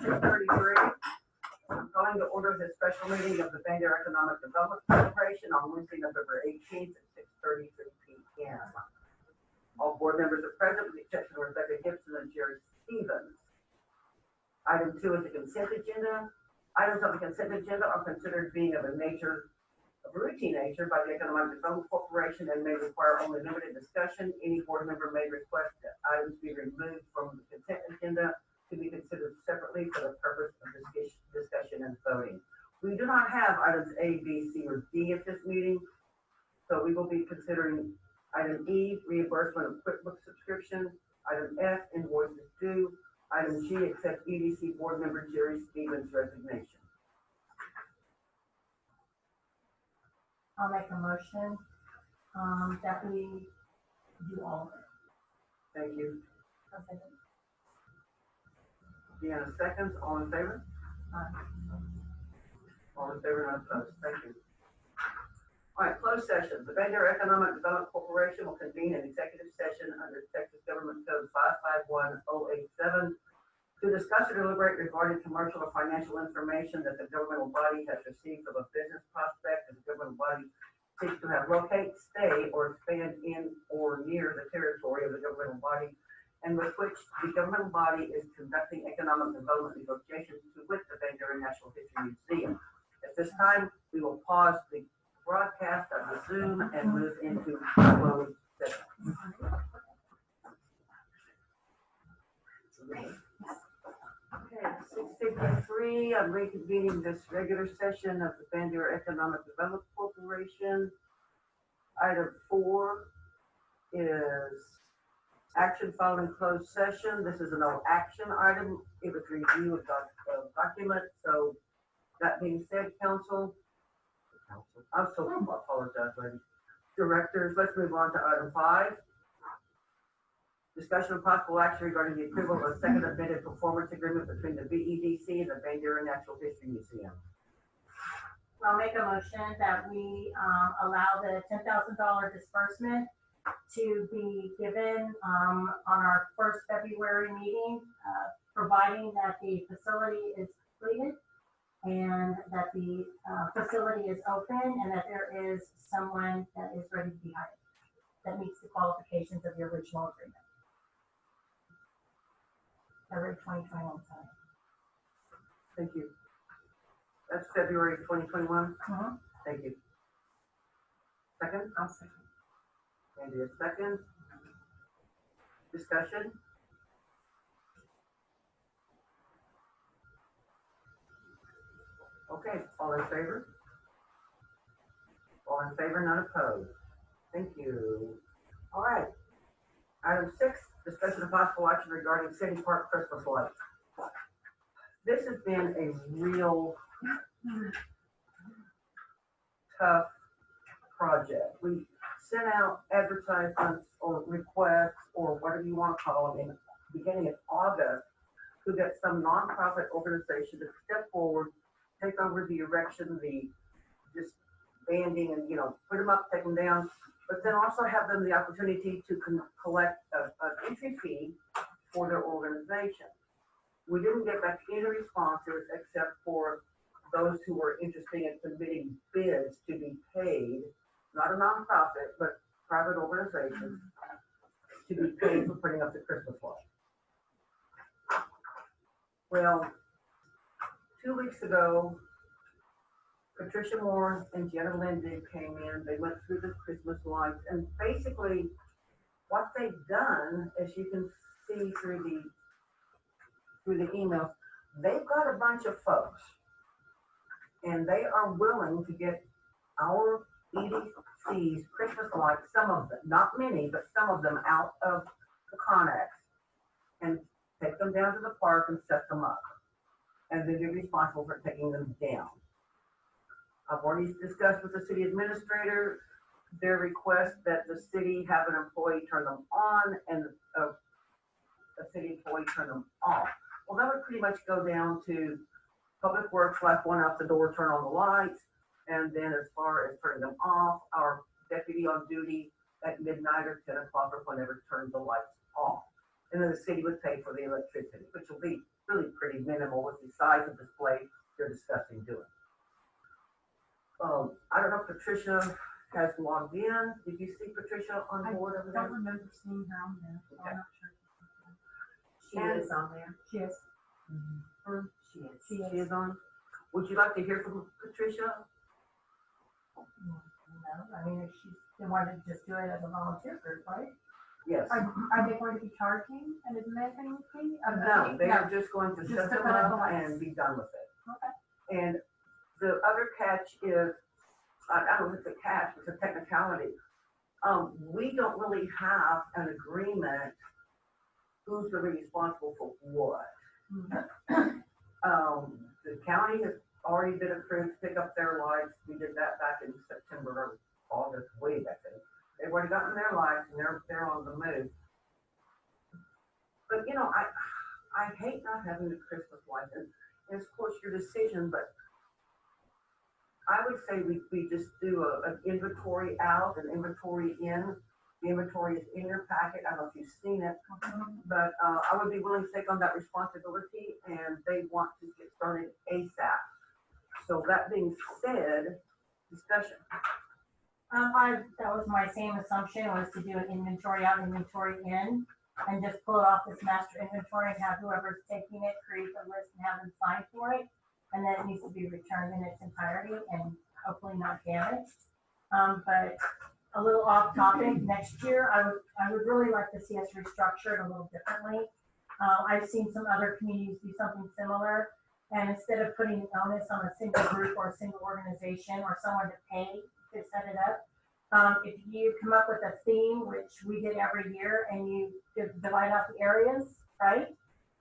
6:33. I'm calling to order the special meeting of the Bandera Economic Development Corporation on Wednesday, November 18th at 6:33 p.m. All board members are present with the exception of Rebecca Gibson and Jerry Stevens. Item 2 is the consent agenda. Items on the consent agenda are considered being of a routine nature by the Economic Development Corporation and may require only limited discussion. Any board member may request that items be removed from the consent agenda to be considered separately for the purpose of discussion and voting. We do not have items A, B, C, or D at this meeting, so we will be considering item E, reimbursement of QuickBooks subscription, item F, invoices due, item G, accept EDC board member Jerry Stevens' resignation. I'll make a motion that we do all of it. Thank you. I'll second. Deanna seconds. All in favor? All in favor, none opposed. Thank you. All right, closed session. The Bandera Economic Development Corporation will convene an executive session under Texas Government Code 551087 to discuss or deliberate regarding commercial or financial information that the governmental body has received from a business prospect and the governmental body seeks to have locate, stay, or expand in or near the territory of the governmental body, and with which the governmental body is conducting economic development negotiations with the Bandera Natural History Museum. At this time, we will pause the broadcast of the Zoom and move into closed session. Okay, 6:53, I'm reconvening this regular session of the Bandera Economic Development Corporation. Item 4 is action following closed session. This is a no action item. It was review of document. So that being said, council, I'm so apologize, ladies. Directors, let's move on to item 5. Discussion of possible action regarding the approval of a second amended performance agreement between the EDC and the Bandera Natural History Museum. I'll make a motion that we allow the $10,000 disbursement to be given on our first February meeting, providing that the facility is completed and that the facility is open and that there is someone that is ready to be hired that meets the qualifications of the original agreement. February 2021. Thank you. That's February 2021. Thank you. Second? I'll second. Andrea, second. Discussion? Okay, all in favor? All in favor, none opposed. Thank you. All right. Item 6, discussion of possible action regarding City Park Christmas lights. This has been a real tough project. We sent out advertisements or requests or whatever you want to call them in beginning of August to get some nonprofit organization to step forward, take over the erection, the just banding and, put them up, take them down, but then also have them the opportunity to collect an entry fee for their organization. We didn't get back any responses except for those who were interested in submitting bids to be paid, not a nonprofit, but private organizations, to be paid for putting up the Christmas lights. Well, 2 weeks ago, Patricia Moore and Jenna Lindy came in. They went through the Christmas lights, and basically what they've done, as you can see through the emails, they've got a bunch of folks, and they are willing to get our EDC's Christmas lights, some of them, not many, but some of them out of the Connex, and take them down to the park and set them up, and then be responsible for taking them down. I've already discussed with the city administrator their request that the city have an employee turn them on and a city employee turn them off. Well, that would pretty much go down to Public Works, left one out the door, turn on the lights, and then as far as turning them off, our deputy on duty at midnight or 10 o'clock or whenever turns the lights off. And then the city would pay for the electricity, which will be really pretty minimal with the size of display they're discussing doing. I don't know if Patricia has logged in. Did you see Patricia on board over I don't there? remember seeing her on there, so I'm not sure. She is on there. She is. Or She is. She is on. Would you like to hear from Patricia? No, I mean, if they wanted to just do it as a volunteer group, right? Yes. are they going to be charging an admission fee? No, they are just going to Just set to them put up the up lights. and be done with it. Okay. And the other catch is, I don't know if it's a catch, it's a technicality. We don't really have an agreement who's gonna be responsible for what. The county has already been approved to pick up their lights. We did that back in September or August, way back then. They've already gotten their lights and they're on the move. But you know, I hate not having the Christmas lights, and it's of course your decision, but I would say we just do an inventory out, an inventory in. The inventory is in your packet. I don't know if you've seen it, but I would be willing to take on that responsibility, and they want to get started ASAP. So that being said, discussion. That was my same assumption, was to do an inventory out, inventory in, and just pull it off this master inventory and have whoever's taking it create the list and have them sign for it. And then it needs to be returned in its entirety and hopefully not damaged. But a little off topic, next year, I would really like to see us restructure it a little differently. I've seen some other communities do something similar. And instead of putting the onus on a single group or a single organization or someone to pay to set it up, if you come up with a theme, which we did every year, and you divide out the areas, right?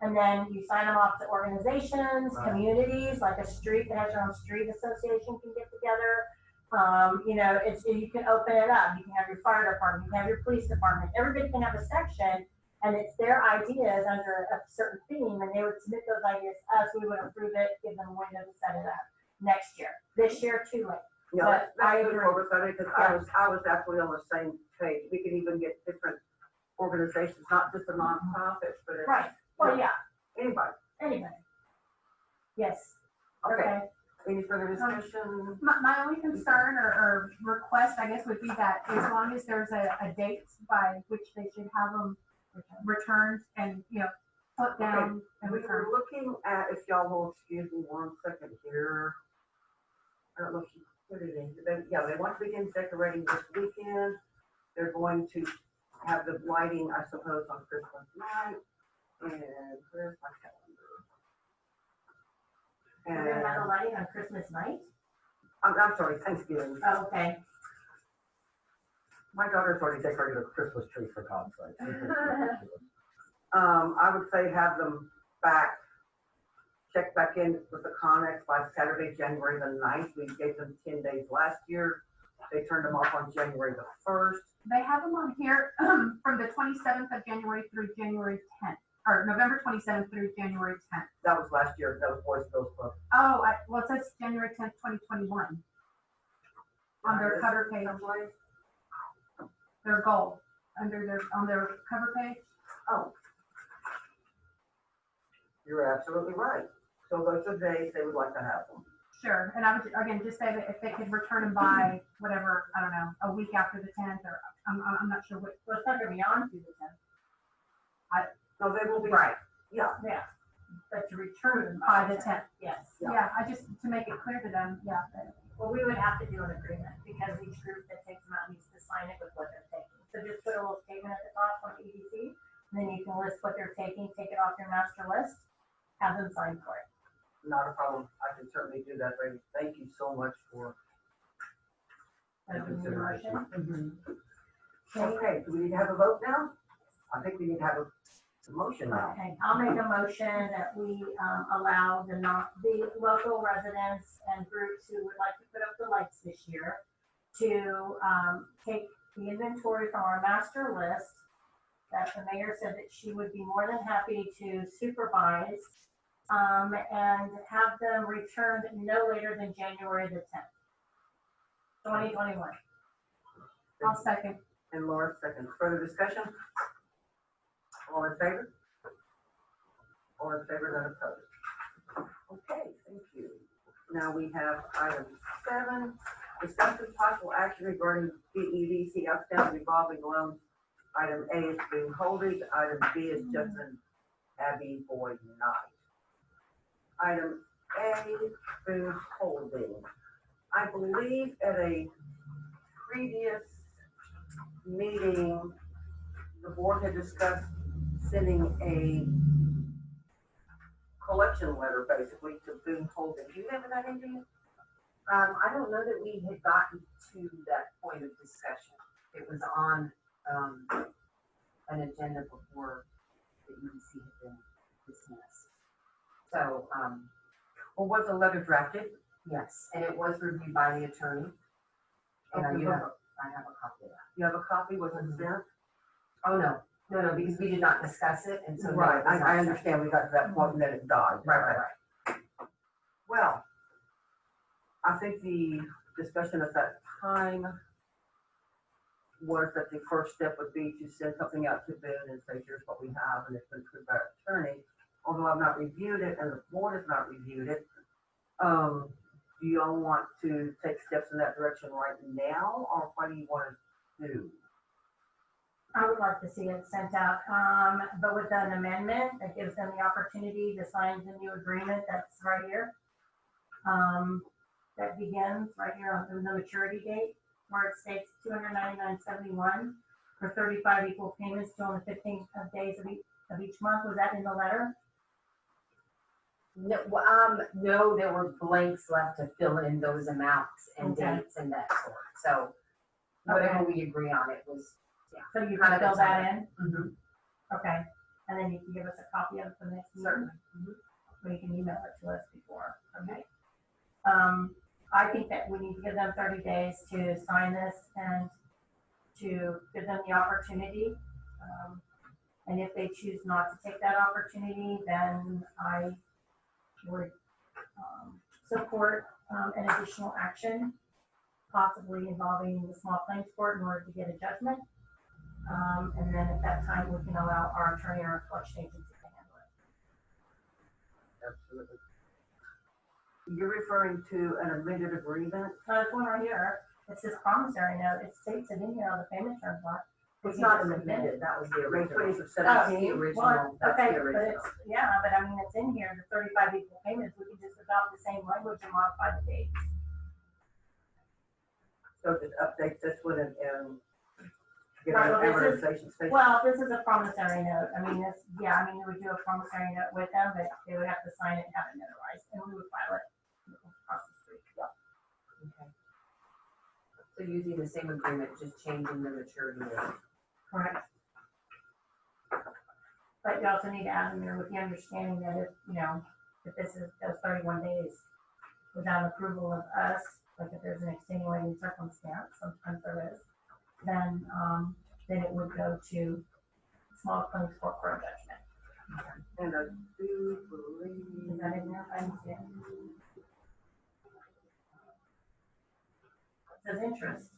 And then you sign them off to organizations, Right. communities, like a street that has their own street association can get together. You know, you can open it up. You can have your fire department, you can have your police department. Everybody can have a section, and it's their ideas under a certain theme, and they would submit those ideas to us. We would approve it, give them a window to set it up next year. This year, too late. Yeah, But I that's good agree. oversight, because I was actually on the same page. We can even get different organizations, not just the nonprofits, but it's Right. Well, yeah. anybody. Anybody. Yes. Okay, any further discussion? My only concern or request, I guess, would be that as long as there's a date by which they should have them returned and, you know, put down and We were returned. looking at, if y'all will excuse me 1 second here. I don't know if you put it in, they want to begin decorating this weekend. They're going to have the lighting, I suppose, on Christmas night. And where's my We're calendar? gonna have a And, lighting on Christmas night? I'm sorry, Thanksgiving. Oh, okay. My daughter's already decorated a Christmas tree for God's sake. I would say have them check back in with the Connex by Saturday, January the 9th. We gave them 10 days last year. They turned them off on January the 1st. They have them on here from the 27th of January through January 10th, or November 27th through January 10th. That was last year. That was Boys Girls Club. Oh, well, it says January 10th, 2021 on their cover page, their goal, on their cover page. Oh. You're absolutely right. So those are days they would like to have them. Sure, and I would, again, just say that if they could return them by whatever, I don't know, a week after the 10th, or I'm not sure what. Well, it's not gonna be on through the 10th. No, they will be. Right. Yeah. Yeah. But to return them By the 10th. Yes. Yeah. Yeah, I just, to make it clear to them, yeah. Well, we would have to do an agreement because each group that takes them out needs to sign it with what they're taking. So just put a little statement at the top from EDC, and then you can list what they're taking, take it off your master list, have them sign for it. Not a problem. I can certainly do that, Brady. Thank you so much for the That'd be your consideration. motion. Okay, do we need to have a vote now? I think we need to have a motion now. Okay, I'll make a motion that we allow the local residents and groups who would like to put up the lights this year to take the inventory from our master list that the mayor said that she would be more than happy to supervise and have them returned no later than January the 10th, 2021. I'll second. And Laura seconds. Further discussion? All in favor? All in favor, none opposed. Okay, thank you. Now we have item 7, discuss the possible action regarding the EDC outstanding revolving loans. Item A is Boone Holdings, item B is Justin Abbey Boy Knight. Item A, Boone Holdings. I believe at a previous meeting, the board had discussed sending a collection letter basically to Boone Holdings. Do you remember that, Adrian? I don't know that we had gotten to that point of discussion. It was on, an agenda before the EDC had been dismissed. So, Or was the letter drafted? yes, and it was reviewed by the attorney. And I Okay. have a copy of that. You have a copy, was it sent? Oh, no, because we did not discuss it, and so. no, Right, it was not I sent. understand, we got to that point and then it died. Right. Well, I think the discussion at that time was that the first step would be to send something out to Boone and say, here's what we have, and it's been approved by our attorney. Although I've not reviewed it and the board has not reviewed it, do you all want to take steps in that direction right now, or what do you want to do? I would like to see it sent out, but with an amendment that gives them the opportunity to sign the new agreement that's right here. That begins right here on the maturity date, where it states $299.71 for 35 equal payments due on the 15th of days of each month. Was that in the letter? No, no, there were blanks left to fill in those amounts and Okay. dates and that sort. So whatever we agree on, it was, So you Kind can of fill a that in? mhm, Okay, and then you can give us a copy of it for the next meeting? certainly. Mhm. Or you can email it to us before, okay? I think that we need to give them 30 days to sign this and to give them the opportunity. And if they choose not to take that opportunity, then I would, support, an additional action, possibly involving the small claims court in order to get a judgment. And then at that time, we can allow our attorney or our collection agency to handle it. Absolutely. You're referring to an amended agreement? There's one right here. It says promissory note. It states it in here on the payment terms line. It's not amended, that was the May original. 20th of That's 17? the Well, original, that's okay, the but original. it's, yeah, but I mean, it's in here, the 35 equal payments. We can just adopt the same language and modify the dates. So just update this one and get Right, an well, this is- amortization statement. Well, this is a promissory note. I mean, this, yeah, I mean, we would do a promissory note with them, but they would have to sign it and have it notarized, and we would file it across the street. Okay. So using the same agreement, just changing the maturity date. Correct. But you also need to add in there with the understanding that if, you know, if this is those 31 days without approval of us, like if there's an extenuating circumstance, sometimes there is, then it would go to small claims court for a judgment. And I do believe. Is that in there? I didn't see it. It says interest.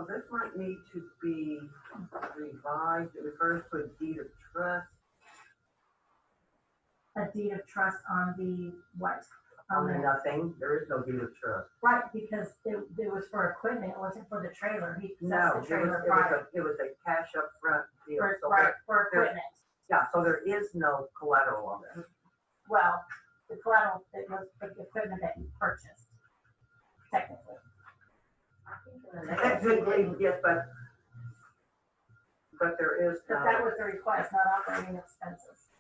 This might need to be revised. It refers to a deed of trust. A deed of trust on the what? On nothing. There is no deed of trust. Right, because it was for equipment, it wasn't for the trailer. He No, possessed the trailer prior. it was a cash upfront deal. For, So right, for equipment. yeah, so there is no collateral on this. Well, the collateral, it was the equipment that you purchased, technically. Technically, yes, but there is But that no, was the request, not operating expenses.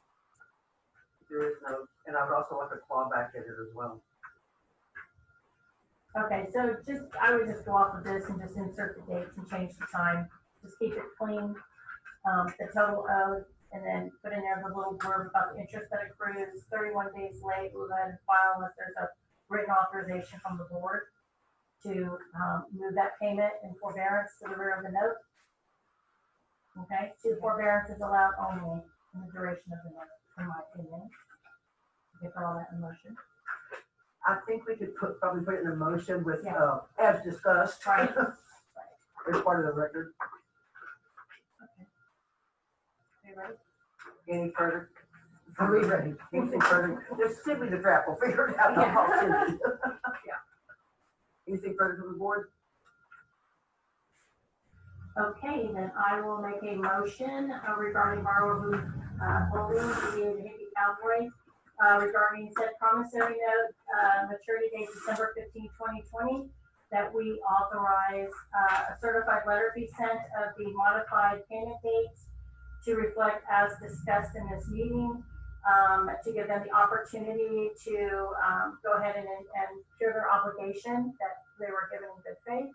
and I would also like to claw back at it as well. Okay, so I would just go off of this and just insert the dates and change the time. Just keep it clean, the total owed, and then put in there the little blurb about the interest that accrues, 31 days late, we'll go ahead and file unless there's a written authorization from the board to move that payment in forbearance to the rear of the note. Okay, 2 forbearances allowed only in the duration of the note, in my opinion. Get all that in motion. I think we could probably put it in a motion with, Yeah. as discussed. Right. As part of the record. Okay, ready? Any further? Are we ready? Anything further? Just send me the draft, we'll figure it out. Yeah. I'll send it. Anything further from the board? Okay, then I will make a motion regarding borrower who holding the Hickey Cowboys regarding said promissory note, maturity date December 15, 2020, that we authorize a certified letter be sent of the modified payment dates to reflect as discussed in this meeting, to give them the opportunity to go ahead and cure their obligation that they were given in good faith.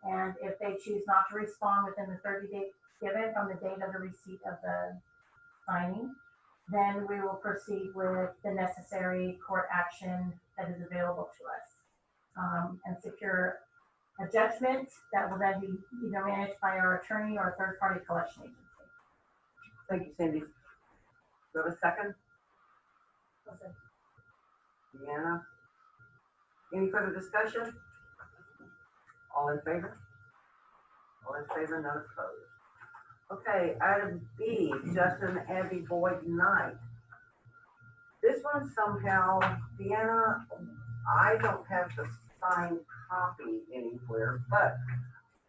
And if they choose not to respond within the 30 days given from the date of the receipt of the signing, then we will proceed with the necessary court action that is available to us, and secure a judgment that will then be either managed by our attorney or a third-party collection agency. Thank you, Cindy. Do you have a second? Deanna? Any further discussion? All in favor? All in favor, none opposed. Okay, item B, Justin Abby Boyd Knight. This one somehow, Deanna, I don't have the signed copy anywhere, but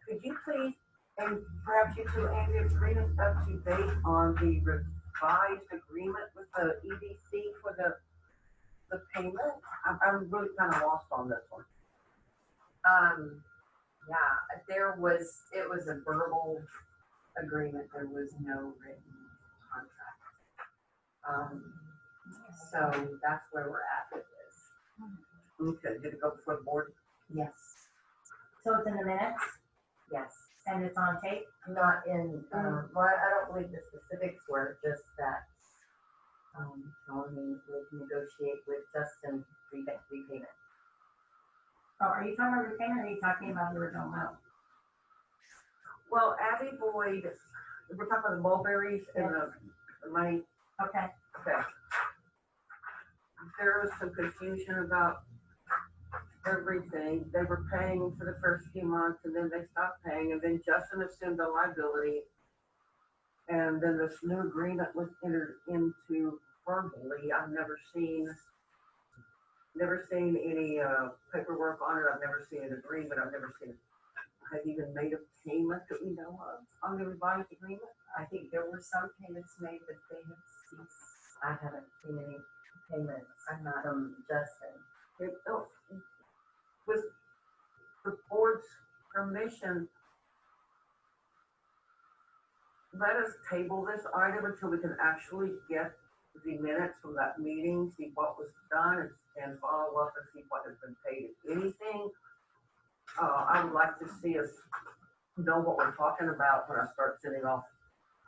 could you please, and perhaps you two, Andy, bring us up to date on the revised agreement with the EDC for the payment? I'm really kind of lost on this one. Yeah, it was a verbal agreement, there was no written contract. So that's where we're at with this. Okay, did it go before the board? Yes, So it's in the minutes yes. and it's on tape? Not in, well, I don't believe the specifics were, just that, Tony would negotiate with Justin repayment. Oh, are you talking about repayment or are you talking about the original note? Well, Abby Boyd, we're talking about the mulberries and the money. Okay, Okay. There was some confusion about everything. They were paying for the first few months and then they stopped paying, and then Justin assumed the liability. And then this new agreement was entered into verbally. I've never seen any paperwork on it. I've never seen an agreement. I've never seen has even made a payment that we know of on the revised agreement. I think there were some payments made, but they have ceased. I haven't seen any payments I'm not, from Justin. With the board's permission, let us table this item until we can actually get the minutes from that meeting, see what was done, and follow up and see what has been paid. If anything, I would like to see us know what we're talking about when I start sending off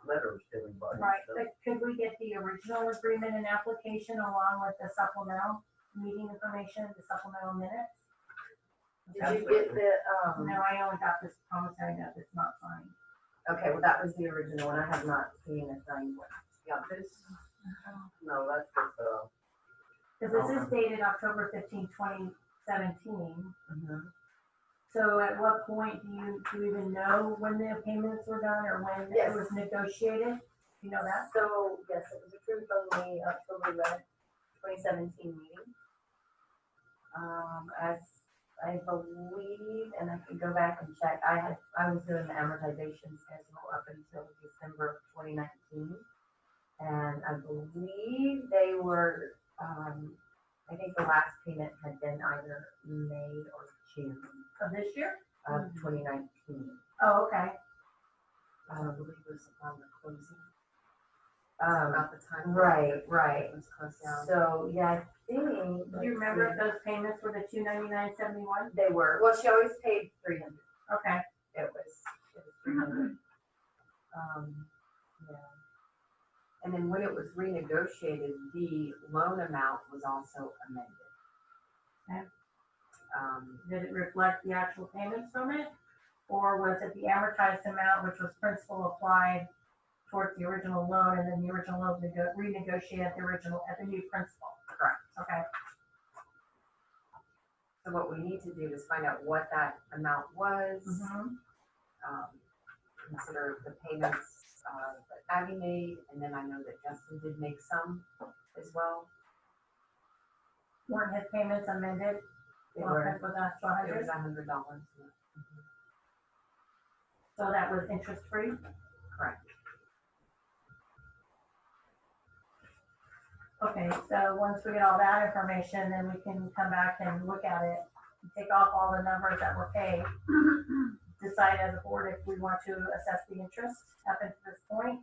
letters to everybody. right, So, but could we get the original agreement and application along with the supplemental meeting information, the supplemental minutes? Did you get the, No, I only got this promissory note that's not signed. okay, well, that was the original one. I have not seen a signed one. yeah, no, that's just, Because this is dated October 15, 2017. Mm-hmm. So at what point do you even know when the payments were done or when Yes. it was negotiated? You know that? So, yes, it was approved on the October 11th, 2017 meeting. As I believe, and I can go back and check, I was doing the amortization schedule up until December of 2019. And I believe they were, I think the last payment had been either May or June Of this year? of 2019. Oh, okay. I believe it was upon the closing, Um, about the time. right. It was closed down. So, yeah, I think. Do you remember if those payments were the $299.71? They were, well, she always paid 300. Okay. It was 300. Yeah. And then when it was renegotiated, the loan amount was also amended. Okay. Did Did it reflect the actual payments from it? Or was it the amortized amount, which was principal applied towards the original loan, and then the original loan renegotiated at the new principal? Correct. Okay. So what we need to do is find out what that amount was, Mm-hmm. consider the payments that Abby made, and then I know that Justin did make some as well. Weren't his payments amended? They Well, were, that was up to it was $100, $100. so that was interest-free? Correct. Okay, so once we get all that information, then we can come back and look at it, take off all the numbers that were paid, decide as a board if we want to assess the interest up until this point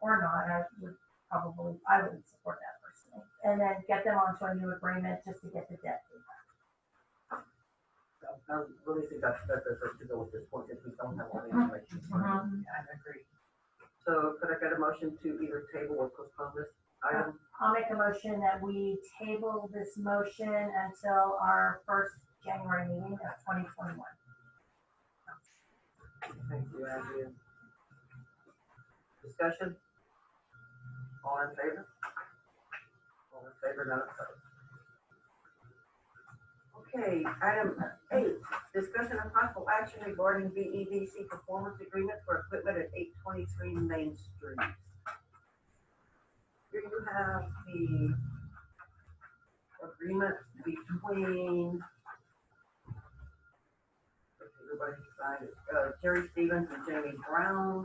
or not. I would support that personally. And then get them onto a new agreement just to get the debt paid back. I really think that's the first to go at this point, if we don't have all the information. I agree. So could I get a motion to either table or postpone this item? I'll make a motion that we table this motion until our first January meeting of 2021. Thank you, Andrea. Discussion? All in favor? All in favor, none opposed. Okay, item 8, discussion of possible action regarding the EDC performance agreement for equipment at 823 Main Street. Here you have the agreement between, everybody signed it, Jerry Stevens and Jamie Brown.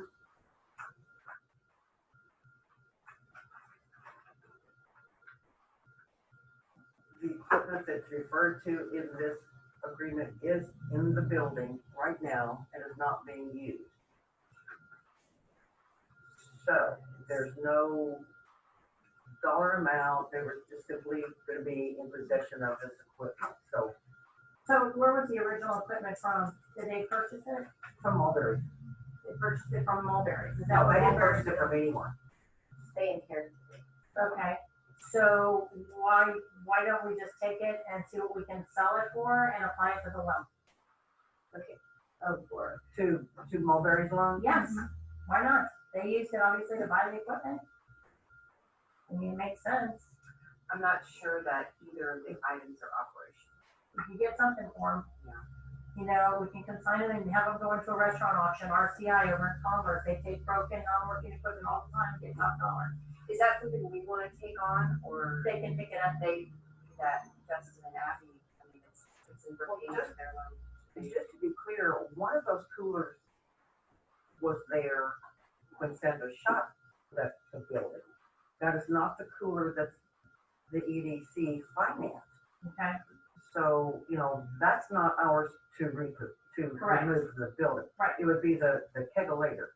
The equipment that's referred to in this agreement is in the building right now and is not being used. So there's no dollar amount, they were just simply going to be in possession of this equipment. So So where was the original equipment from? Did they purchase it? from Mulberry. They purchased it from Mulberry's. Is that No, what they didn't Mulberry's purchase it from anyone. They inherited it. Okay, so why don't we just take it and see what we can sell it for and apply it for the loan? Oh, for to Mulberry's loan? Yes, why not? They used it obviously to buy the equipment. I mean, it makes sense. I'm not sure that either of the items are operational. If you get something for them, Yeah. you know, we can consign them and have them go into a restaurant auction, RCI over in Converse. They take broken, non-working equipment all the time, get top dollar. Is that something we want to take on, or They can pick it up. that Justin and Abby, I mean, it's in Brookhaven, just- their loan. And just to be clear, one of those coolers was there when Sandra shot that the building. That is not the cooler that's the EDC financed. Okay, So, you know, that's not ours to Correct. remove the building. Right. It would be the kegelator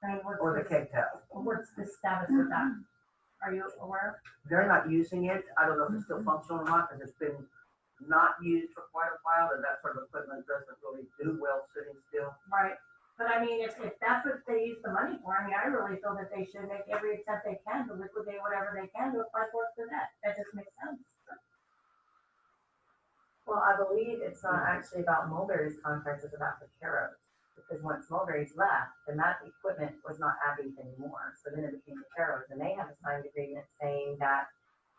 and or the keg tap. what's the status of that? Are you aware? They're not using it. I don't know if it's still functional or not, because it's been not used for quite a while, and that sort of equipment doesn't really do well sitting still. Right, but I mean, if that's what they use the money for, I mean, I really feel that they should make every attempt they can to liquidate whatever they can to apply towards the debt. That just makes sense. Well, I believe it's not actually about Mulberry's contract, it's about the Caros. Because once Mulberry's left, then that equipment was not Abby's anymore. So then it became the Caros, and they have a signed agreement saying that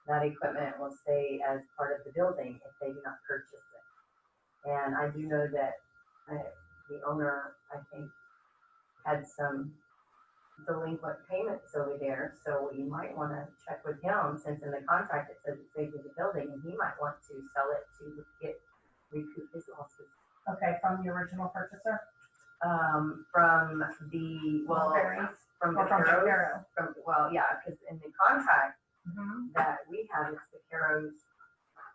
that equipment will stay as part of the building if they do not purchase it. And I do know that the owner, I think, had some delinquent payments over there, so you might want to check with him, since in the contract it says it stays in the building, and he might want to sell it to recoup his losses. Okay, from the original purchaser? From the, well, Mulberry's? from Or the from the Caros, Caro? well, yeah, because in the contract Mm-hmm. that we have, it's the Caros,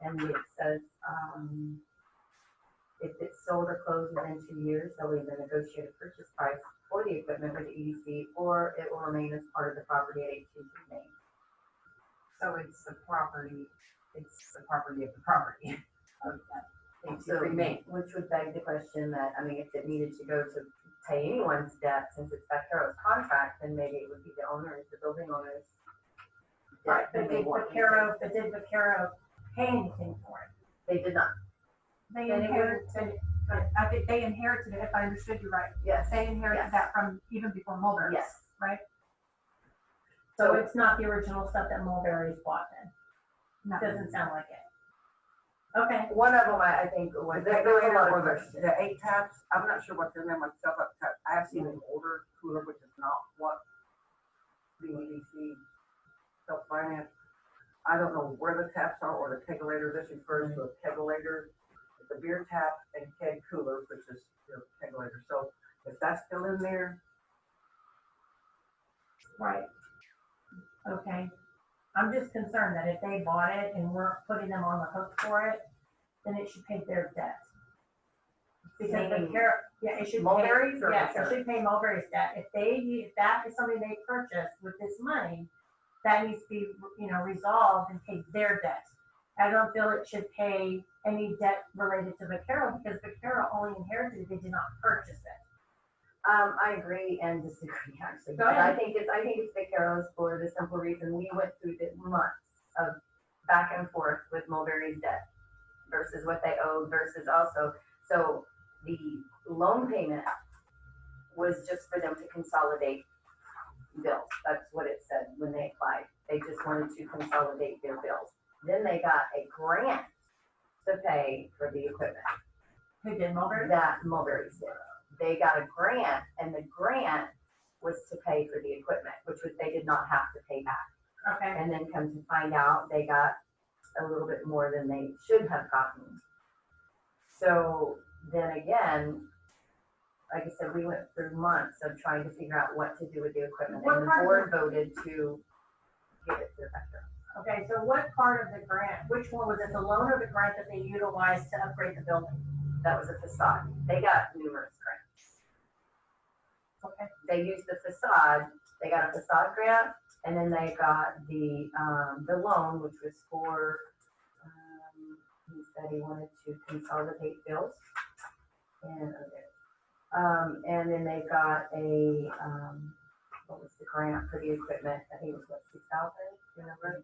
and it says, if it's sold or closed within 2 years, they'll either negotiate a purchase price for the equipment with the EDC, or it will remain as part of the property at 823 Main. So it's the property of the property. Of that. So, which would beg the question that, I mean, if it needed to go to pay anyone's debt, since it's that Caros contract, then maybe it would be the owners, the building owners. Right, debt but they want to did the Caro pay anything for it? pay. They did not, They Then it inherited, I think they inherited it, if I understood you right. yes, They inherited Yes. that from even before Mulberry's. yes. Right? So it's not the original stuff that Mulberry's bought then? No. Doesn't sound like it. Okay, One of them, I think, was. The regulator or the 8 taps, I'm not sure what's in there myself. I have seen an older cooler, which is not what the EDC self-finance. I don't know where the taps are or the kegerator. This refers to a kegerator. It's a beer tap and keg cooler, which is your kegerator. So if that's still in there, Right. Okay. I'm just concerned that if they bought it and we're putting them on the hook for it, then it should pay their debt. Because the Meaning yeah, it should pay, Mulberry's or yes, it Bandera? should pay Mulberry's debt. If that is something they purchased with this money, that needs to be, resolved and pay their debt. I don't feel it should pay any debt related to Vaquero because Vaquero only inherited it, they did not purchase it. I agree and disagree actually. Go But I ahead. think it's Vaqueros for the simple reason we went through the months of back and forth with Mulberry's debt versus what they owed versus also, so the loan payment was just for them to consolidate bills. That's what it said when they applied. They just wanted to consolidate their bills. Then they got a grant to pay for the equipment Who did Mulberry? that Mulberry's did. They got a grant, and the grant was to pay for the equipment, which was they did not have to pay back. Okay. And then come to find out, they got a little bit more than they should have gotten. So then again, like I said, we went through months of trying to figure out what to do with the equipment, What and the part of board voted to give it to Vector. Okay, so what part of the grant, which one was it, the loan or the grant that they utilized to upgrade the building? That was a facade. They got numerous grants. Okay. They used the facade, they got a facade grant, and then they got the loan, which was for, he said he wanted to consolidate bills. And then they got a, what was the grant for the equipment? I think it was what, 6,000, do you remember?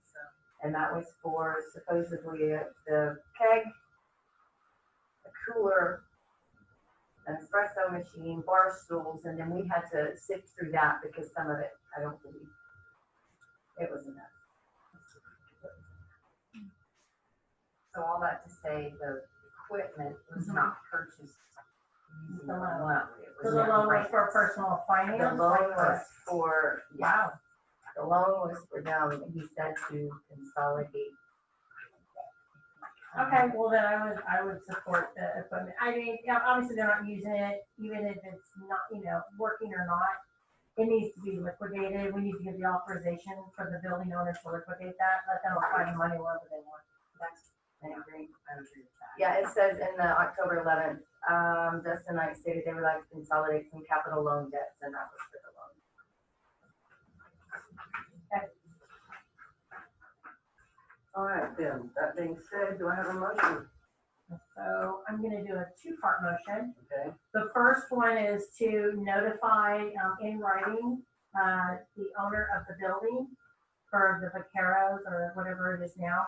And that was for supposedly the keg, a cooler, an espresso machine, bar stools, and then we had to sift through that because some of it, I don't believe, it was enough. So all that to say, the equipment was not purchased using the The loan. loan. It So was the a loan was grant. for personal finance? The loan like was what? for, Wow. the loan was for them, he said to consolidate. Okay, well then I would support the equipment. I mean, obviously they're not using it, even if it's not, working or not. It needs to be liquidated. We need to give the authorization for the building owner to liquidate that, let them apply the money wherever they want. I agree. I agree with that. Yeah, it says in the October 11th, Dustin Knight stated they would like to consolidate some capital loan debts, and that was for the loan. all right, then, that being said, do I have a motion? So I'm gonna do a two-part motion. Okay, The first one is to notify in writing the owner of the building for the Vaqueros or whatever it is now,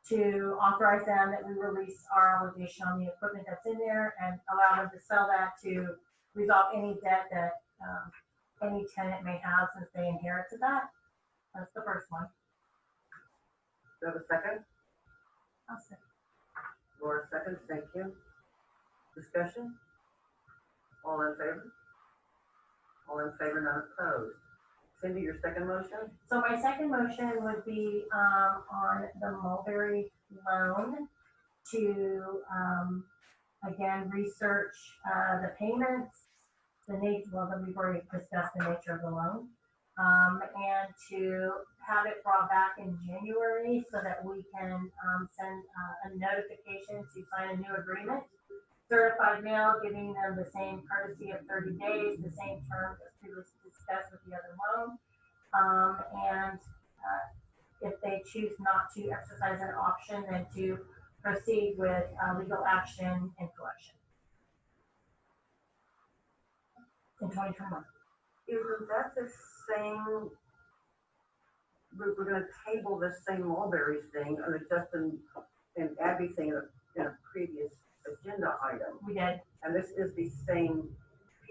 to authorize them that we release our obligation on the equipment that's in there and allow them to sell that to resolve any debt that any tenant may have since they inherited that. That's the first one. do I have a second? I'll say. Laura seconds, thank you. Discussion? All in favor? All in favor, none opposed. Cindy, your second motion? So my second motion would be on the Mulberry loan to, again, research the payments, then we've already discussed the nature of the loan, and to have it brought back in January so that we can send a notification to sign a new agreement. Certified mail, giving them the same courtesy of 30 days, the same terms as previously discussed with the other loan. And if they choose not to exercise an option, then to proceed with legal action and collection in 2021. Isn't that the same, we're gonna table the same Mulberry's thing, or just an Abby thing in a previous agenda item? We did. And this is the same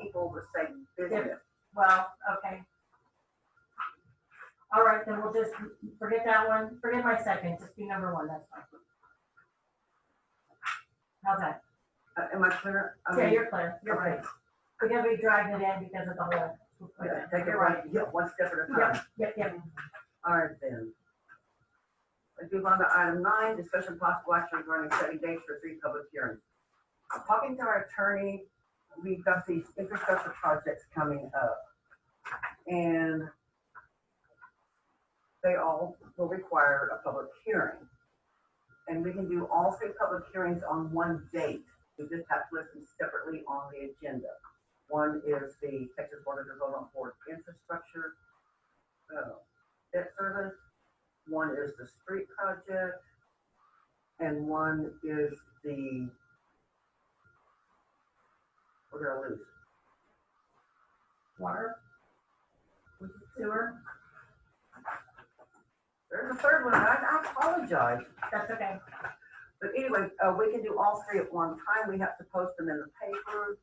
people, the same business. Well, okay. All right, then we'll just forget that one. Forget my second. Just be number one. That's fine. How's that? Am I clear? I Yeah, mean, you're clear. You're okay. right. Because we dragged it in because of the whole. Yeah, take it You're right, yeah, one step at a time. Yep. All right then. Let's move on to item 9, discussion possible action regarding setting dates for 3 public hearings. Talking to our attorney, we've got these infrastructure projects coming up. And they all will require a public hearing. And we can do all 3 public hearings on one date. We just have to list them separately on the agenda. One is the Texas Board of Development for Infrastructure debt service. One is the street project. And one is the, what did I lose? Water. Sewer. There's a third one. I apologize. That's okay. But anyway, we can do all 3 at one time. We have to post them in the paper.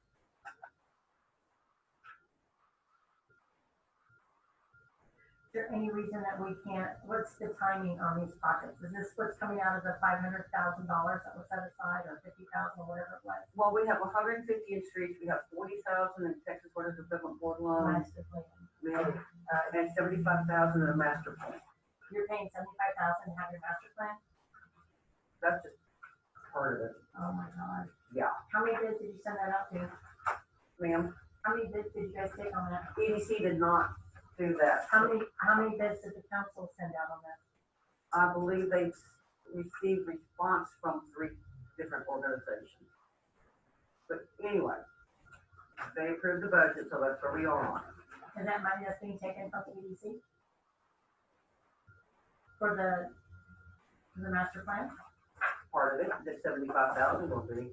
Is there any reason that we can't, what's the timing on these projects? Is this what's coming out of the $500,000 that was set aside, or 50,000, or whatever it was? Well, we have 150 in streets. We have 40,000 in Texas Water Development Board loans. Master plan. We have, and 75,000 in a master plan. You're paying 75,000 to have your master plan? That's just part of it. Oh my God. Yeah. How many bids did you send that out to? Ma'am, How many bids did you guys take on that? EDC did not do that. How many bids did the council send out on that? I believe they received response from 3 different organizations. But anyway, they approved the budget, so that's where we are on it. Is that money that's being taken from the EDC? For the master plan? Part of it, the 75,000 will be,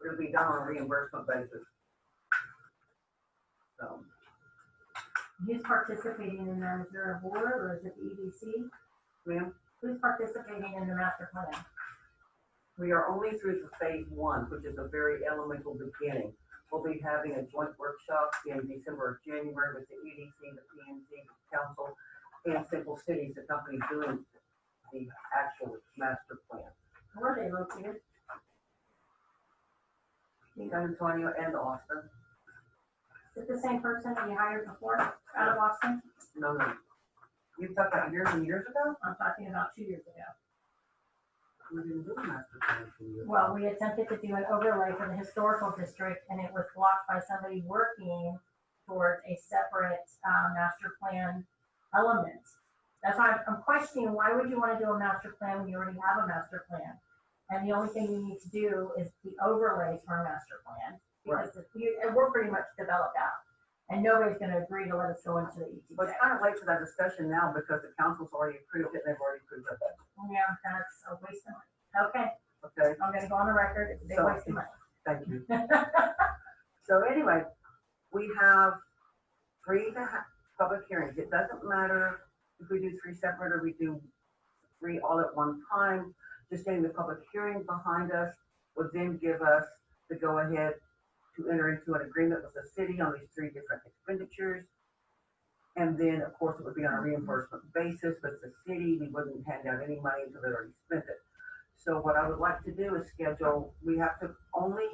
it'll be done on a reimbursement basis. So, Who's participating in that? Is there a board, or is it the EDC? ma'am, Who's participating in the master plan? we are only through to phase 1, which is a very elemental beginning. We'll be having a joint workshop in December or January with the EDC, the PNC, the council, and Simple Cities, the company doing the actual master plan. Where are they located? San Antonio and Austin. Is it the same person that you hired before out of Austin? No. You talked about years and years ago? I'm talking about 2 years ago. We didn't do a master plan for you. Well, we attempted to do an overlay for the historical district, and it was blocked by somebody working towards a separate master plan element. That's why I'm questioning, why would you want to do a master plan when you already have a master plan? And the only thing you need to do is the overlays for a master plan. Because we're pretty much developed out, and nobody's going to agree to let us go into the ETJ. But it's kind of late for that discussion now because the council's already approved it and they've already approved it. Yeah, that's a waste of money. Okay, Okay, I'm going to go on the record, it's a big So- waste of money. thank you. So anyway, we have 3 public hearings. It doesn't matter if we do 3 separate or we do 3 all at one time. Just getting the public hearing behind us would then give us the go-ahead to enter into an agreement with the city on these 3 different expenditures. And then, of course, it would be on a reimbursement basis, but the city, we wouldn't hand out any money until they already spent it. So what I would like to do is we have to only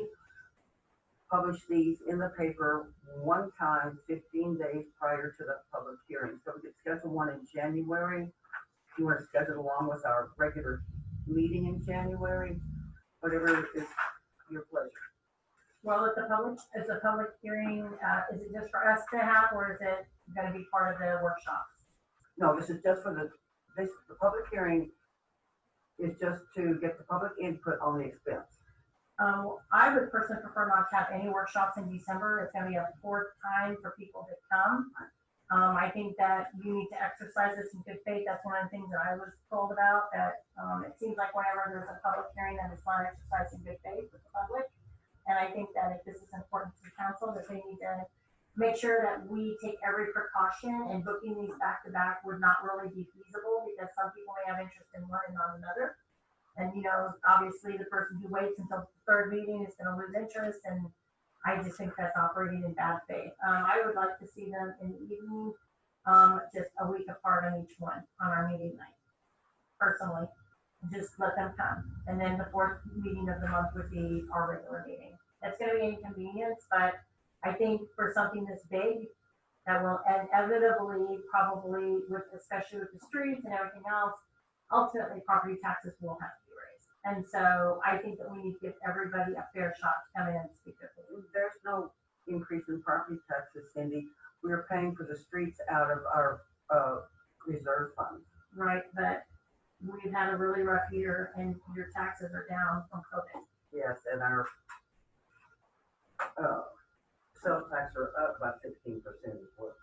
publish these in the paper one time, 15 days prior to the public hearing. So we could schedule one in January. If you want to schedule along with our regular meeting in January, whatever is your pleasure. Well, is the public hearing, is it just for us to have, or is it gonna be part of the workshops? No, this is just for the public hearing is just to get the public input on the expense. I would personally prefer not to have any workshops in December. It's gonna be a poor time for people to come. I think that you need to exercise this in good faith. That's one of the things that I was told about, that, it seems like whenever there's a public hearing, that it's not exercised in good faith with the public. And I think that if this is important to the council, that they need to make sure that we take every precaution, and booking these back to back would not really be feasible, because some people may have interest in one and not another. And, obviously the person who waits until the 3rd meeting is gonna lose interest, and I just think that's operating in bad faith. I would like to see them in the evening, just a week apart on each one on our meeting night, personally. Just let them come. And then the 4th meeting of the month would be our regular meeting. That's gonna be an inconvenience, but I think for something this big, that will inevitably, probably with, especially with the streets and everything else, ultimately property taxes will have to be raised. And so I think that we need to give everybody a fair shot to come in and speak their piece. There's no increase in property taxes, Cindy. We're paying for the streets out of our, reserve fund. Right, but we've had a really rough year and your taxes are down from COVID. Yes, and our, sales tax are up by 15% as well.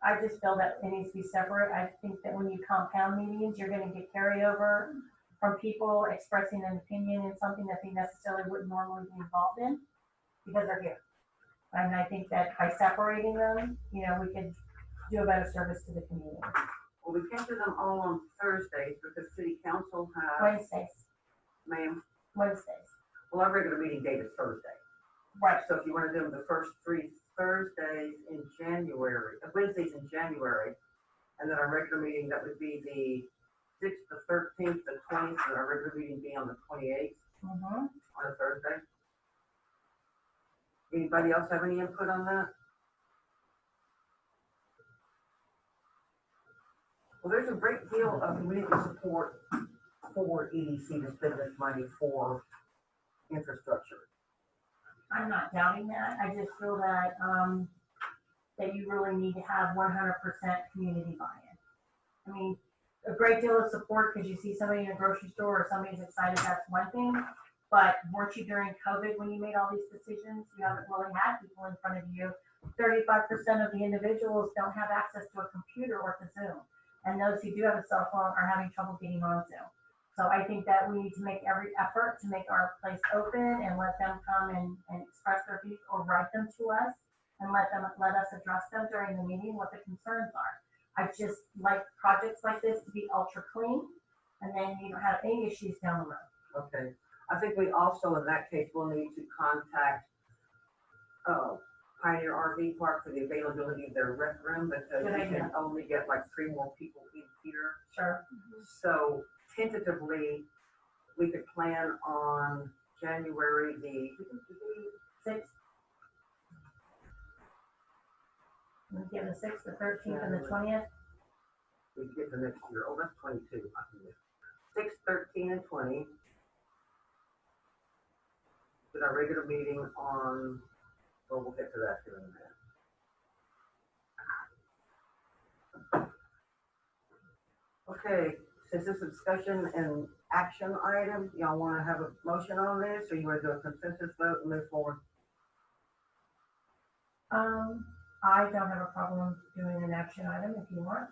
I just feel that it needs to be separate. I think that when you compound meetings, you're gonna get carryover from people expressing an opinion in something that they necessarily wouldn't normally be involved in because they're here. And I think that by separating them, you know, we could do a better service to the community. Well, we can't do them all on Thursdays because city council has, Wednesdays, ma'am, Wednesdays. well, our regular meeting date is Thursday. Right. So if you want to do them the first 3 Thursdays in January, Wednesdays in January, and then our regular meeting, that would be the 6th, the 13th, the 20th, and our regular meeting be on the 28th Mm-hmm. on a Thursday. Anybody else have any input on that? Well, there's a great deal of community support for EDC to spend this money for infrastructure. I'm not doubting that. I just feel that, that you really need to have 100% community buy-in. I mean, a great deal of support because you see somebody in a grocery store or somebody's excited, that's one thing. But weren't you during COVID when you made all these decisions? You haven't really had people in front of you. 35% of the individuals don't have access to a computer or to Zoom. And those who do have a cell phone are having trouble getting on Zoom. So I think that we need to make every effort to make our place open and let them come and express their views or write them to us and let us address them during the meeting, what the concerns are. I just like projects like this to be ultra clean and then you don't have any issues down the road. Okay. I think we also, in that case, will need to contact Pioneer RV Park for the availability of their rec room because Good we idea. can only get like 3 more people in here. Sure. So tentatively, we could plan on January the 6th. We give the 6th, the 13th, and the 20th. we get the next year. Oh, that's 22. 6, 13, and 20. With our regular meeting on, well, we'll get to that here in a minute. Okay, since this is a discussion and action item, y'all want to have a motion on this, or you want to do a consensus vote and move forward? I don't have a problem doing an action item if you want.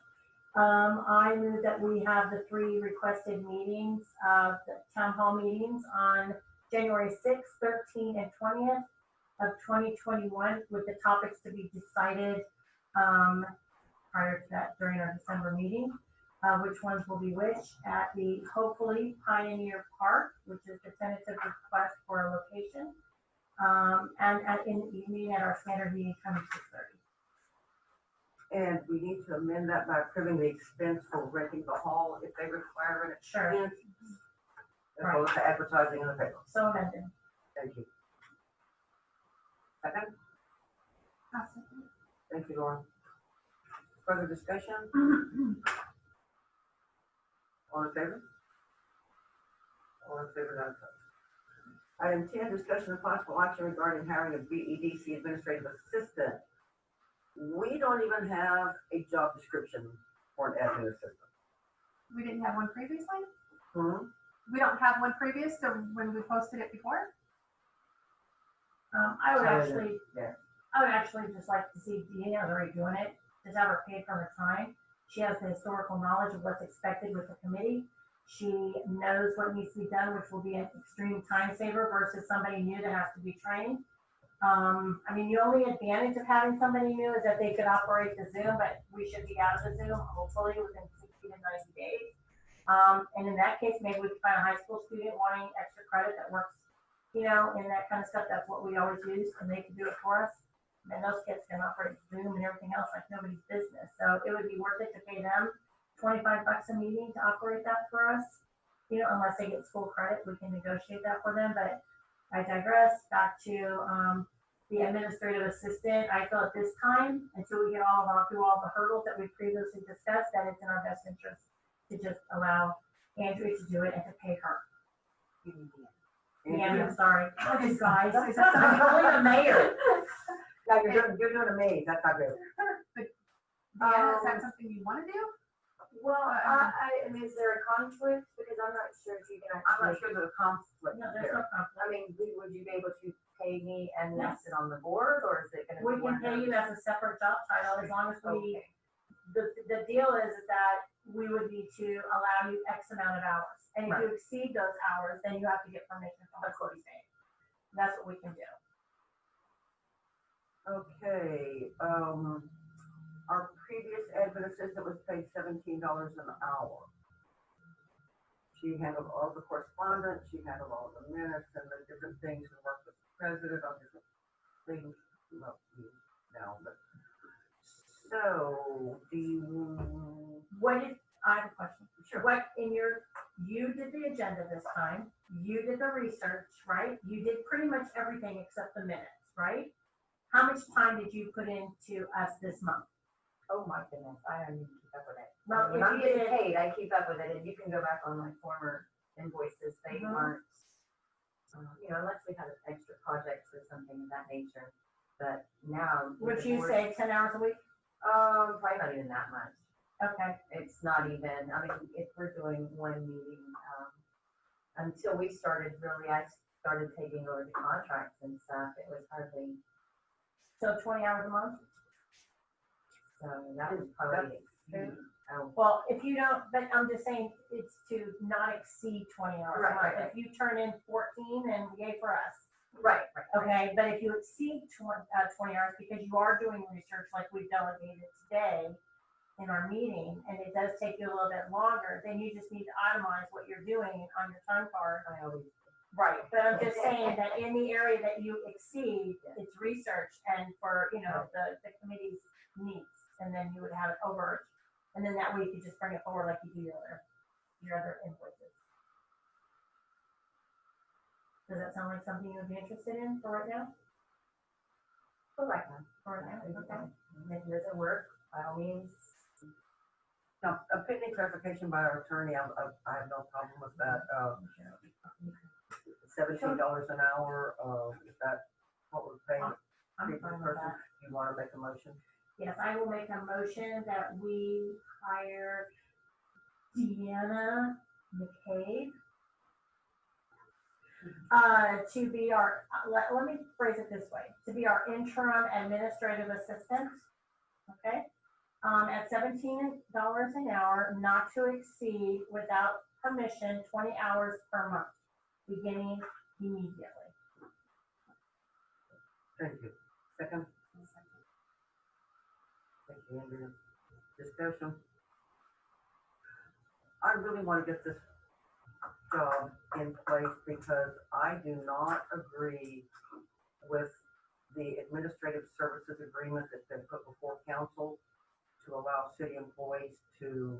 I move that we have the 3 requested meetings, the town hall meetings on January 6th, 13th, and 20th of 2021 with the topics to be decided prior to that during our December meeting. Which ones will be which at the hopefully Pioneer Park, which is the tentative request for a location. And in the evening at our standard meeting time of 6:30. And we need to amend that by approving the expense for renting the hall if they require an Sure. expense. As well as the advertising in the paper. So amended. Thank you. Second? Thank you, Lauren. Further discussion? All in favor? All in favor, none opposed. Item 10, discussion of possible action regarding hiring a BEDC administrative assistant. We don't even have a job description for an admin assistant. We didn't have one previously? Hmm? We don't have one previous to when we posted it before? I would actually, Yeah. I would actually just like to see Deanna's already doing it, just have her paid for her time. She has the historical knowledge of what's expected with the committee. She knows what needs to be done, which will be an extreme time saver versus somebody new that has to be trained. I mean, the only advantage of having somebody new is that they could operate the Zoom, but we should be out of the Zoom hopefully within 60 to 90 days. And in that case, maybe we could find a high school student wanting extra credit that works, you know, in that kind of stuff. That's what we always use, and they can do it for us. And those kids can operate Zoom and everything else like nobody's business. So it would be worth it to pay them $25 a meeting to operate that for us. You know, unless they get school credit, we can negotiate that for them. But I digress. Back to the administrative assistant, I feel at this time, until we get through all the hurdles that we previously discussed, that it's in our best interest to just allow Andrea to do it and to pay her. Yeah, I'm sorry. Okay, guys, I'm only the mayor. No, you're doing amazing, that's not good. Deanna, is that something you wanna do? Well, I mean, is there a conflict? Because I'm not sure if you can I'm not actually, sure there's a conflict No, there's there. no conflict. I mean, would you be able to pay me and then Yes. sit on the board, or is it gonna be? We can one of pay you those? as a separate job title, as long as we, Okay. the deal is that we would need to allow you X amount of hours. And if you exceed those hours, then you have to get permission from the state. That's what we can do. Okay, our previous admin assistant was paid $17 an hour. She handled all the correspondence, she handled all the minutes and the different things, and worked with the president on different things. Well, now, but, so, do you, I have a question. Sure. You did the agenda this time, you did the research, right? You did pretty much everything except the minutes, right? How much time did you put into us this month? Oh my goodness, I don't even keep up with it. Well, When if I'm you getting did- paid, I keep up with it, and you can go back on my former invoices, they Mhm. weren't, you know, unless we had extra projects or something of that nature, but now. with Would the you board- say 10 hours a week? Probably not even that much. Okay. It's not even, I mean, if we're doing one meeting, until we started, really, I started taking over the contracts and stuff, it was hardly, So 20 hours a month? so that was probably. Well, if you don't, but I'm just saying, it's to not exceed 20 hours a Right, month. right, right. If you turn in 14, then yay for us. Right. Okay, but if you exceed 20 hours, because you are doing research like we've delegated today in our meeting, and it does take you a little bit longer, then you just need to itemize what you're doing on your time card. I always. Right, but I'm just saying that in the area that you exceed, it's research and for, the committee's needs, and then you would have it over, and then that way you could just bring it forward like you do your other invoices. Does that sound like something you would be interested in for right now? For right now. For right now, okay. If it doesn't work, by all means. now, a pending clarification by our attorney, I have no problem with that, $17 an hour, is that what we're paying? I'm previous fine with person? that. You wanna make a motion? Yes, I will make a motion that we hire Deanna McCabe to be our, let me phrase it this way, to be our interim administrative assistant, okay? At $17 an hour, not to exceed without permission, 20 hours per month, beginning immediately. Thank you. Second? Thank you, Andrea. Discussion? I really want to get this job in place because I do not agree with the administrative services agreement that's been put before council to allow city employees to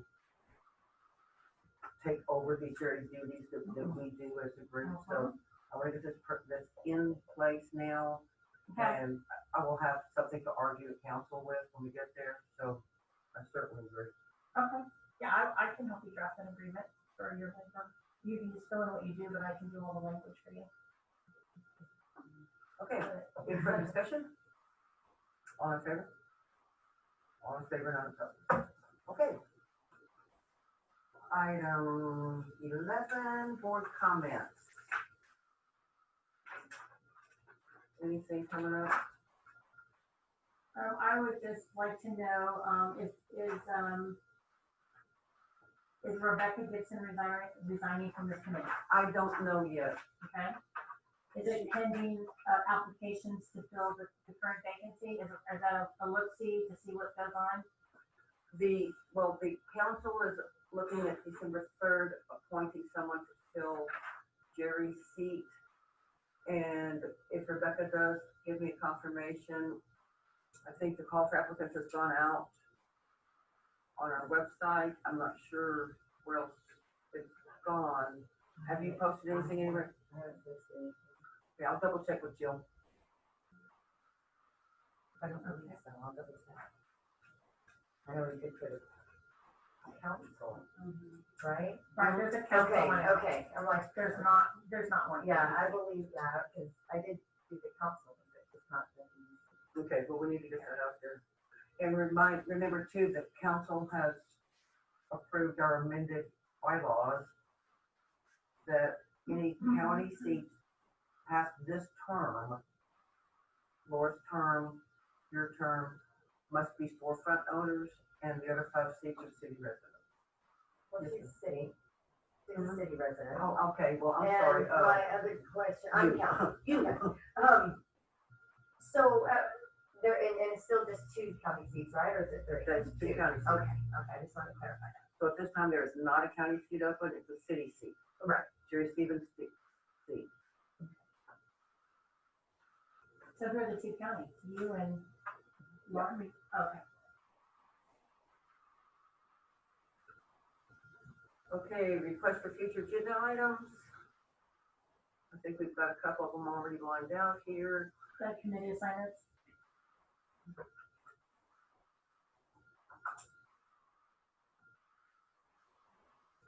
take over these very duties that we do as a group. So I want to get this in place now. Okay, And I will have something to argue at council with when we get there, so I certainly agree. okay, yeah, I can help you draft an agreement for your labor. You can just fill in what you do, but I can do all the language for you. Okay, any further discussion? All in favor? All in favor, none opposed. Okay. Item 11, board comments. Anything coming up? I would just like to know, is Rebecca Gibson resigning from this committee, I don't know yet. okay? Is it pending, applications to fill the current vacancy? Is that a look-see to see what goes on? The council is looking at December 3rd, appointing someone to fill Jerry's seat. And if Rebecca does give me a confirmation, I think the call for applicants has gone out on our website. I'm not sure where else it's gone. Have you posted anything anywhere? Yeah, I'll double check with Jill. I don't believe so, I'll double check. I know we did put a council, right? Right, there's a council Okay, on it. okay, I'm like, There's not one. yeah, I believe that, because I did do the council, but it's not the EDC. Okay, but we need to get that out there. And remember too, that council has approved our amended bylaws that any county seats past this term, Laura's term, your term, must be storefront owners, and the other 5 seats are city residents. Well, she's city, she's a city resident. Oh, okay, well, I'm And sorry. my other question, I'm counting. You. So, there, and it's still just 2 county seats, right, or is it 3? That's 2 county seats. Okay, I just wanted to clarify that. So at this time, there is not a county seat open, it's a city seat. Right. Jerry Stevens seat. So who are the 2 counties? You and Lauren? Okay. Okay, request for future agenda items. I think we've got a couple of them already lined out here. The committee assignments.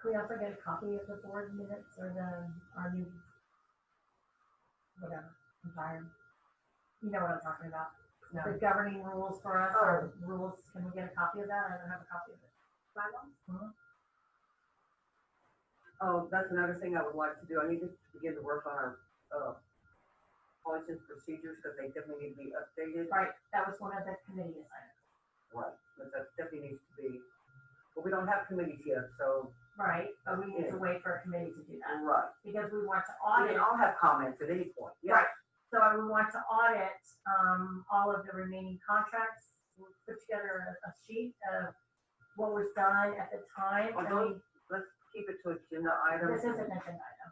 Can we also get a copy of the board minutes or our new, whatever, I'm tired. You know what I'm talking about. No. The governing rules for us, our rules, can we get a copy of that? I don't have a copy of it. Oh, that's another thing I would like to do. I need to begin to work on our, policies and procedures, because they definitely need to be updated. Right, that was one of the committee assignments. Right, but that definitely needs to be, but we don't have committees yet, so. Right, but we need to wait for a committee to do that, Right. because we want to We audit. can all have comments at any point, yeah. Right, so we want to audit, all of the remaining contracts. We'll put together a sheet of what was done at the time. I mean, Let's keep it to agenda items. this is an agenda item.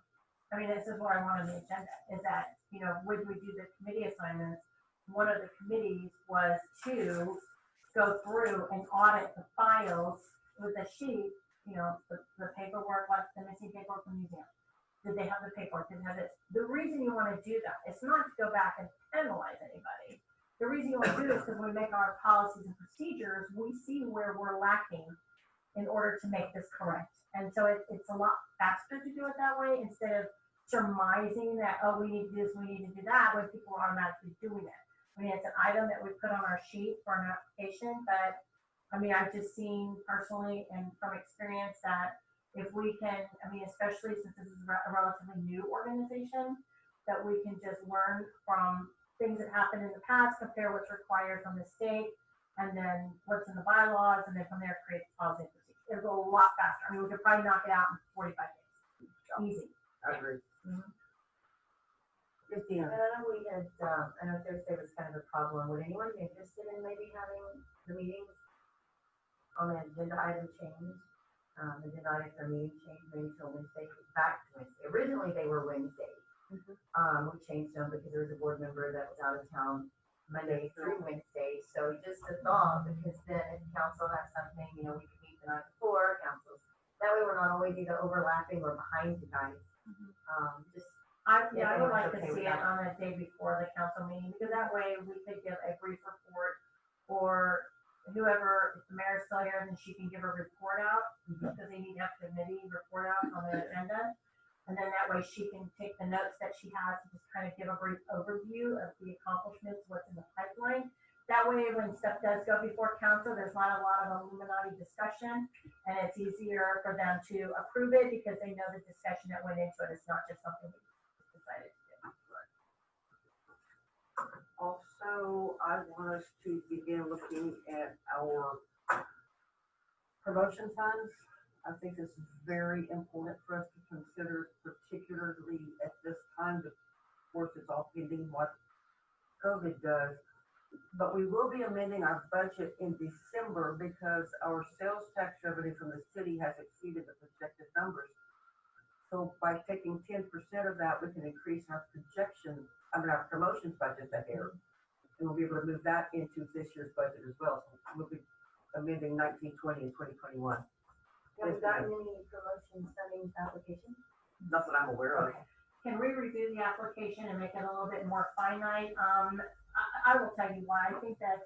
I mean, this is what I want on the agenda, is that, you know, when we do the committee assignments, one of the committees was to go through and audit the files with a sheet, you know, the paperwork, like the missing paperwork from the museum. Did they have the paperwork? Did they have this? The reason you want to do that, it's not to go back and penalize anybody. The reason you want to do this is because when we make our policies and procedures, we see where we're lacking in order to make this correct. And so it's a lot faster to do it that way instead of surmising that, oh, we need to do this, we need to do that, when people are automatically doing it. I mean, it's an item that we put on our sheet for an application, but I mean, I've just seen personally and from experience that if we can, I mean, especially since this is a relatively new organization, that we can just learn from things that happened in the past, compare what's required from the state, and then what's in the bylaws, and then from there create policy and procedure. It'll go a lot faster. I mean, we could probably knock it out in 45 days. Easy. I agree. And I know we had, I know Thursday was kind of a problem. Would anyone be interested in maybe having the meetings on the agenda item change? Agenda item for meeting change maybe till Wednesday, back to Wednesday. Originally, they were Wednesdays. We changed them because there was a board member that was out of town Monday through Wednesday. So just a thought, because then if council has something, you know, we could meet the night before council. That way we're not always either overlapping or behind you guys. Just I would Yeah, like to okay with see it that. on the day before the council meeting, because that way we could give a brief report, or whoever, if the mayor's still here, then she can give a report out, because they need to have committee report out on the agenda. And then that way she can take the notes that she has and just kind of give a brief overview of the accomplishments, what's in the pipeline. That way, when stuff does go before council, there's not a lot of Illuminati discussion, and it's easier for them to approve it because they know the discussion that went into it. It's not just something we just decided to do. Also, I want us to begin looking at our promotion funds. I think this is very important for us to consider, particularly at this time. Of course, it's all pending what COVID does. But we will be amending our budget in December because our sales tax revenue from the city has exceeded the projected numbers. So by taking 10% of that, we can increase our our promotions budget that year. And we'll be able to move that into this year's budget as well. So we'll be amending 19, 20, and 2021. have we gotten any promotion funding applications? Not that I'm aware of. Okay. can we review the application and make it a little bit more finite? I will tell you why. I think that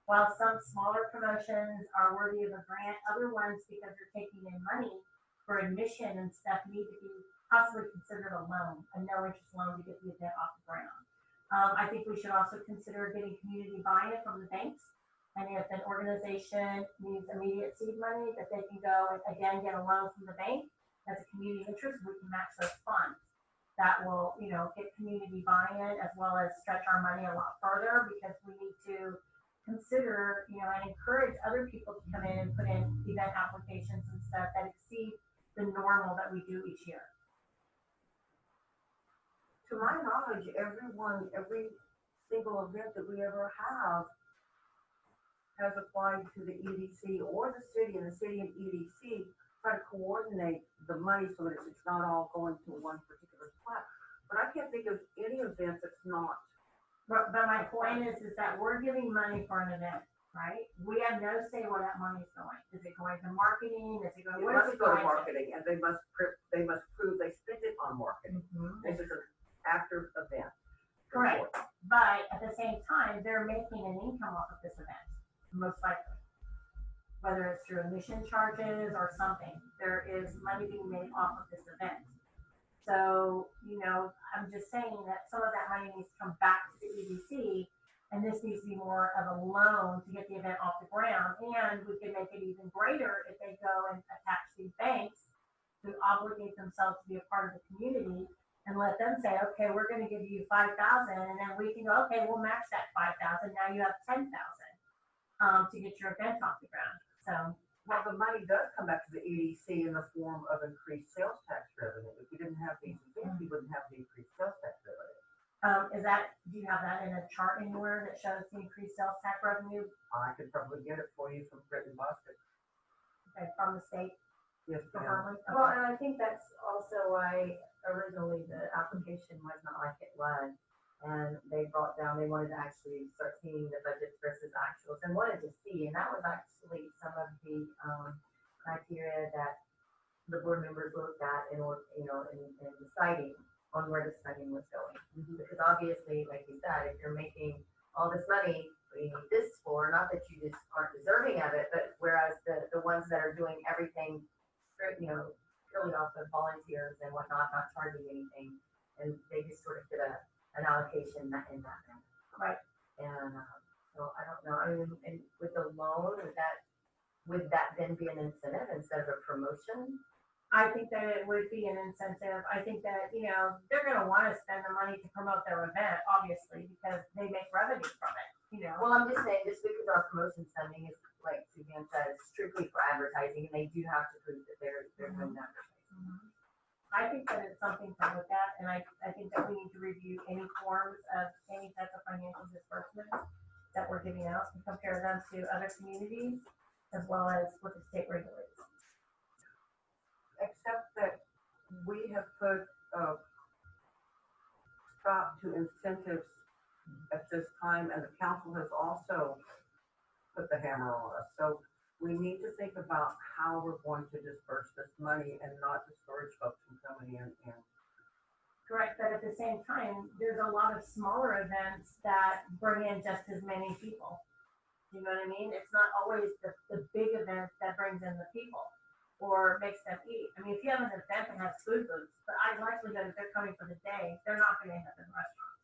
while some smaller promotions are worthy of a grant, other ones, because they're taking in money for admission and stuff, need to be possibly considered a loan, a no-interest loan to get the event off the ground. I think we should also consider getting community buy-in from the banks. And if an organization needs immediate seed money, that they can go and again get a loan from the bank as a community interest, we can match those funds. That will, get community buy-in as well as stretch our money a lot further, because we need to consider, and encourage other people to come in and put in event applications and stuff that exceed the normal that we do each year. To my knowledge, every single event that we ever have has applied to the EDC or the city, and the city and EDC try to coordinate the money so that it's not all going to one particular spot. But I can't think of any event that's not. But my point is that we're giving money for an event, right? We have no say where that money's going. Is it going to marketing? Is it going, It what is must it go going to to? marketing, and they must prove they spent it on marketing. This is an after event. Correct. But at the same time, they're making an income off of this event, most likely. Whether it's through admission charges or something, there is money being made off of this event. So, I'm just saying that some of that money needs to come back to the EDC, and this needs to be more of a loan to get the event off the ground. And we can make it even greater if they go and attach these banks to obligate themselves to be a part of the community, and let them say, okay, we're going to give you 5,000, and then we can go, okay, we'll match that 5,000. Now you have 10,000 to get your event off the ground. So, Well, the money does come back to the EDC in the form of increased sales tax revenue. If we didn't have these events, we wouldn't have the increased sales tax revenue. do you have that in a chart anywhere that shows the increased sales tax revenue, I could probably get it for you from Britain Boston. from the state, Yes, ma'am. preferably? Well, and I think that's also why originally the application was not like it was. And they wanted to actually start seeing the budgets versus actuals and wanted to see, and that was actually some of the criteria that the board members looked at in deciding on where the spending was going. Because obviously, like you said, if you're making all this money, what do you need this for? Not that you just aren't deserving of it, but whereas the ones that are doing everything, purely off of volunteers and whatnot, not charging anything, and they just sort of did an allocation in that manner. Right. And so I don't know. I mean, and with the loan, would that then be an incentive instead of a promotion? I think that it would be an incentive. I think that, they're gonna wanna spend the money to promote their event, obviously, because they make revenue from it, Well, I'm just saying, just because our promotion spending is, like Suzanne says, strictly for advertising, and they do have to prove that they're doing that. I think that it's something to look at, and I think that we need to review any forms of any type of financial disbursement that we're giving out and compare them to other communities as well as what the state regulates. Except that we have put a stop to incentives at this time, and the council has also put the hammer on us. So we need to think about how we're going to disperse this money and not discourage folks from coming in and Correct, but at the same time, there's a lot of smaller events that bring in just as many people. You know what I mean? It's not always the big event that brings in the people or makes them eat. I mean, if you have an event that has food booths, the likelihood if they're coming for the day, they're not going to end up in restaurants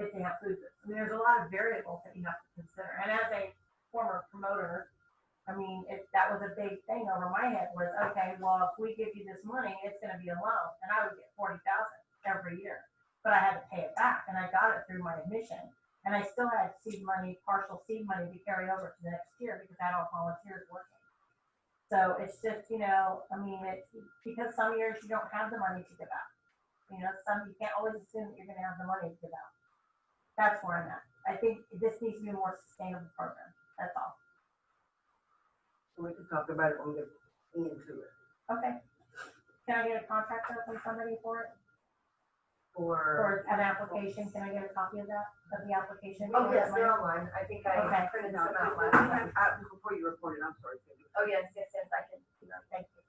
if they have food booths. I mean, there's a lot of variables that you have to consider. And as a former promoter, I mean, that was a big thing over my head was, okay, well, if we give you this money, it's going to be a loan, and I would get $40,000 every year, but I had to pay it back, and I got it through my admission, and I still had seed money, partial seed money to carry over to the next year because I had all volunteers working. So it's just, I mean, it's because some years you don't have the money to give out. You can't always assume that you're going to have the money to give out. That's where I'm at. I think this needs to be a more sustainable program. That's all. so we can talk about it when we get into it. Okay. Can I get a contact from somebody for it? Or Or an application? Can I get a copy of that, of the application? oh yes, they're online. I think I Okay. printed Now, some out last time. before you reported, I'm sorry, Cindy. Oh yes, I can. Thank you.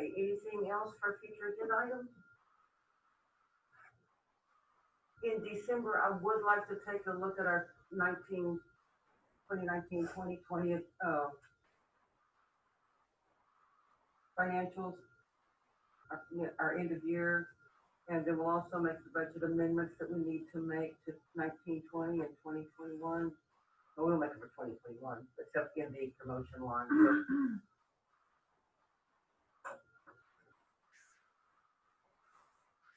Okay, anything else for future agenda items? In December, I would like to take a look at our 2020 financials, our end of year, and then we'll also make the budget amendments that we need to make to 1920 and 2021. Well, we'll make it for 2021, except in the promotion line.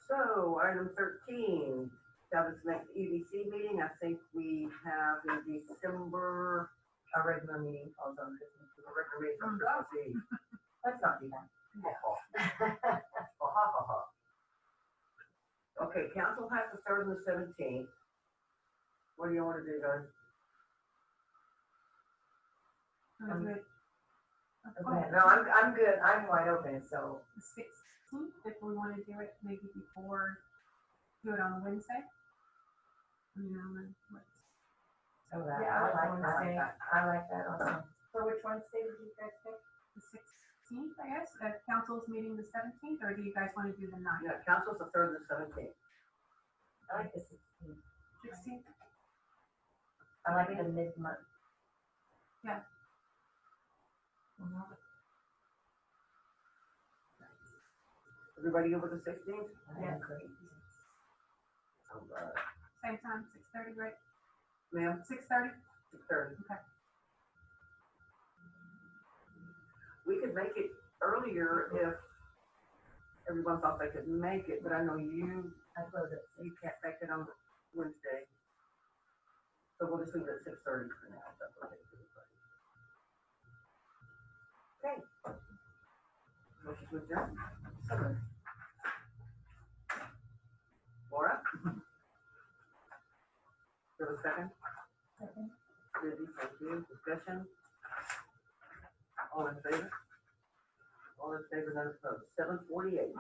So, item 13, establish next EDC meeting. I think we have in December, Our regular meeting falls on Christmas. a regular meeting on Christmas Eve. Let's not do that. Okay, council has the 3rd and the 17th. What do you want to do, guys? I'm good. Go ahead. No, I'm good. I'm wide open, so. The 16th, if we want to do it maybe before, do it on Wednesday. So that, Yeah, I like Wednesday. that. I like that also. So which Wednesday did you guys pick? The 16th, I guess, council's meeting the 17th, or do you guys want to do the 9th? Yeah, council's the 3rd and the 17th. I like the 16th. 16th? I like the mid-month. Yeah. Mhm. Everybody over the 16th? Yeah, great. All right. Same time, 6:30, right? Ma'am, 6:30? 6:30. Okay. We could make it earlier if everyone thought they could make it, but I know you I close it. can't make it on Wednesday. So we'll just leave it at 6:30 for now, if that's okay for everybody. Okay. Motion to adjourn. Laura? Do you have a second? Second. Susie, thank you. Discussion? All in favor? All in favor, none opposed. 7:48.